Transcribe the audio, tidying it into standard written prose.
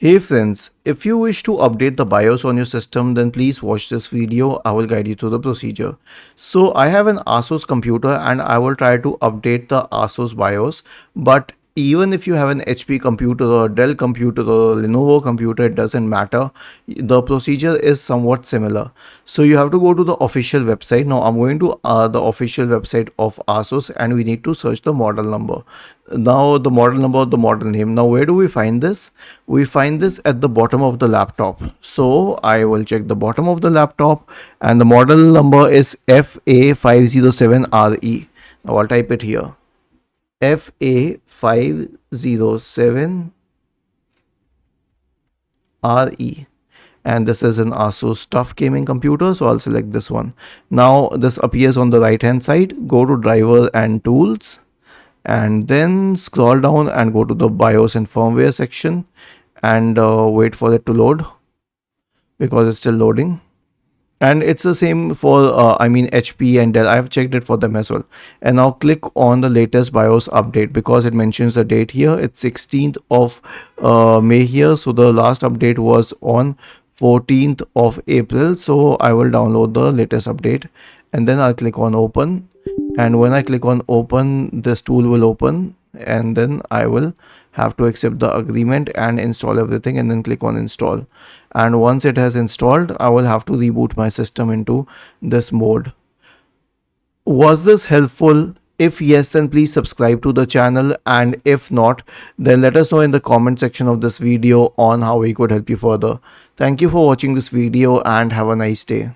Hey friends, if you wish to update the BIOS on your system, then please watch this video. I will guide you through the procedure. So I have an Asus computer and I will try to update the Asus BIOS. But even if you have an HP computer or a Dell computer or a Lenovo computer, it doesn't matter. The procedure is somewhat similar. So you have to go to the official website. Now I'm going to the official website of Asus and we need to search the model number. Now the model number, the model name. Now where do we find this? We find this at the bottom of the laptop. So I will check the bottom of the laptop and the model number is FA507RE. Now I'll type it here. FA507RE. And this is an Asus TUF gaming computer, so I'll select this one. Now this appears on the right hand side. Go to driver and tools and then scroll down and go to the BIOS and firmware section and wait for it to load because it's still loading. And it's the same for HP and Dell. I have checked it for them as well. And now click on the latest BIOS update because it mentions the date here. It's 16th of May here, so the last update was on 14th of April. So I will download the latest update and then I'll click on open. And when I click on open, this tool will open and then I will have to accept the agreement and install everything and then click on install. And once it has installed, I will have to reboot my system into this mode. Was this helpful? If yes, then please subscribe to the channel, and if not, then let us know in the comment section of this video on how we could help you further. Thank you for watching this video and have a nice day.